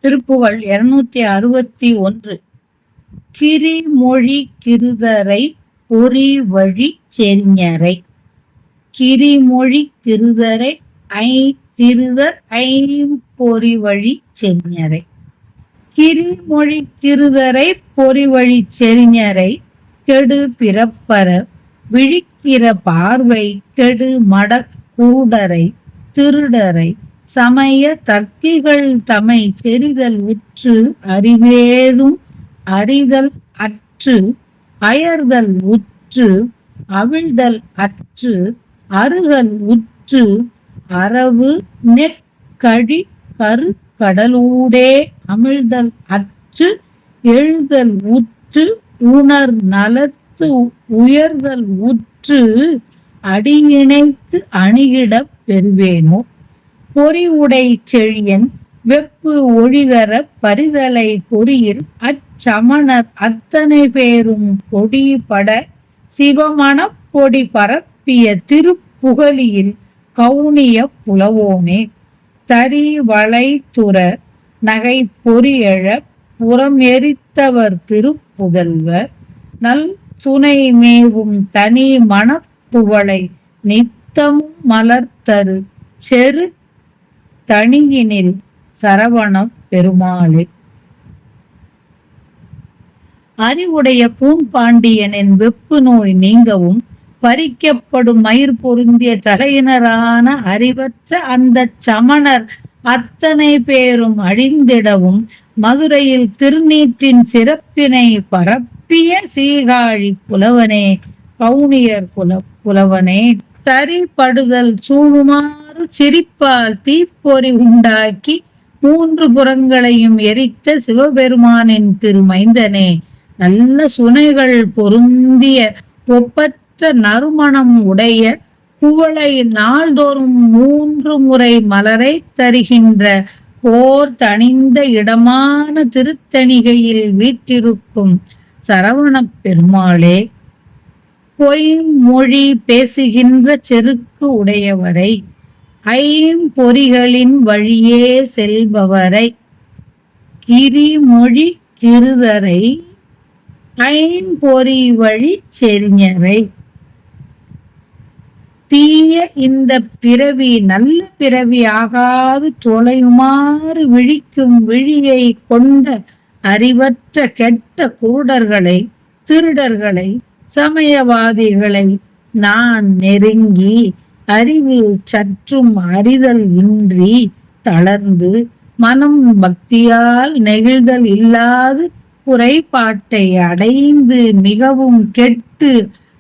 திருப்புகழ் 261. கிரிமொழி கிருதரை பொறிவழி செறிஞரை. கிரிமொழி கிருதரை திருதர் ஐம்பொறிவழி செறிஞரை. கிரிமொழி கிருதரை பொறிவழி செறிஞரை. கெடு பிறப்பற விழிக்கிற பார்வை கெடு மடக் கூடரை திருடரை. சமய தர்க்கிகள் தமை செறிதல் உற்று அறிவேதும் அறிதல் அற்று அயர்தல் உற்று அவிழ்தல் அற்று அருகல் உற்று அரவு நெற்கழி கரு கடலூடே அமிழ்தல் அற்று எழுதல் உற்று உணர் நலத்து உயர்தல் உற்று அடியிணைத்து அணிகிடப் பெறுவேனோ. பொறி உடை செழியன் வெப்பு ஒழிதர பரிதலை பொறியில் அச்சமணர் அத்தனை பேரும் பொடிபட சிவமணப் பொடி பரப்பிய திருப்புகலியில் கவுனிய புலவோனே. தரி வளை துற நகை பொறியழ புறம் எரித்தவர் திருப்புதல்வர் நல் சுனை மேவும் தனி மணப்புவளை நித்தமும் மலர்த்தரு செரு தனியினில் சரவணப் பெருமாளே. அறிவுடைய பூண்பாண்டியனின் வெப்பு நோய் நீங்கவும் பறிக்கப்படும் மயிர் பொருந்திய தலையினரான அறிவற்ற அந்த சமணர் அத்தனை பேரும் அழிந்திடவும் மதுரையில் திருநீற்றின் சிறப்பினை பரப்பிய சீகாழி புலவனே கவுனியர் புலவனே. தரிபடுதல் சூழுமாறு சிரிப்பால் தீப்பொறி உண்டாக்கி 3 புறங்களையும் எரித்த சிவபெருமானின் திருமைந்தனே. நல்ல சுனைகள் பொருந்திய ஒப்பற்ற நறுமணம் உடைய குவளை நாள்தோறும் 3 முறை மலரை தருகின்ற போர் தணிந்த இடமான திருத்தணிகையில் வீற்றிருக்கும் சரவணப் பெருமாளே. பொய்மொழி பேசுகின்ற செருக்கு உடையவரை ஐம்பொறிகளின் வழியே செல்பவரை. கிரிமொழி கிருதரை ஐம்பொறி வழி செறிஞரை. தீய இந்த பிறவி நல்ல பிறவி ஆகாது தொலையுமாறு விழிக்கும் விழியை கொண்ட அறிவற்ற கெட்ட குருடர்களை திருடர்களை சமயவாதிகளை நான் நெருங்கி அறிவு சற்றும் அறிதல் இன்றி தளர்ந்து மனம் பக்தியால் நெகிழ்தல் இல்லாது குறைபாட்டை அடைந்து மிகவும் கெட்டு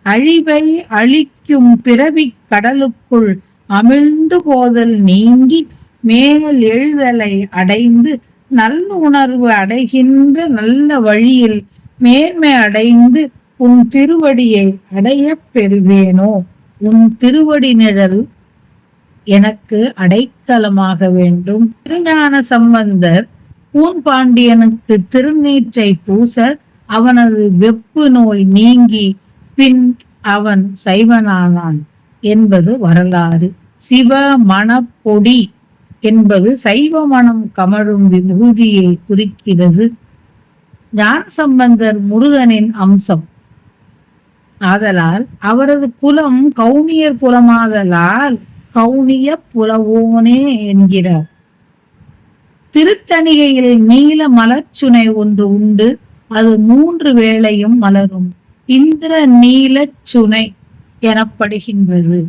அழிவை அழிக்கும் பிறவி கடலுக்குள் அமிழ்ந்து போதல் நீங்கி மேல் எழுதலை அடைந்து நல்லுணர்வு அடைகின்ற நல்ல வழியில் மேன்மை அடைந்து உன் திருவடியை அடைய பெறுவேனோ. உன் திருவடி நிழல் எனக்கு அடைக்கலமாக வேண்டும். திருஞான சம்பந்தர் பூண்பாண்டியனுக்கு திருநீற்றை பூச அவனது வெப்பு நோய் நீங்கி பின் அவன் சைவனானான் என்பது வரலாறு. சிவ மணப்பொடி என்பது சைவ மனம் கமழும் விபூதியை குறிக்கிறது. ஞானசம்பந்தர் முருகனின் அம்சம் ஆதலால் அவரது குலம் கவுனியர் குலமாதலால் கவுனிய புலவோனே என்கிறார். திருத்தணிகையில் நீல மலர்ச்சுனை ஒன்று உண்டு. அது 3 வேளையும் மலரும். இந்திர நீல சுனை எனப்படுகின்றது.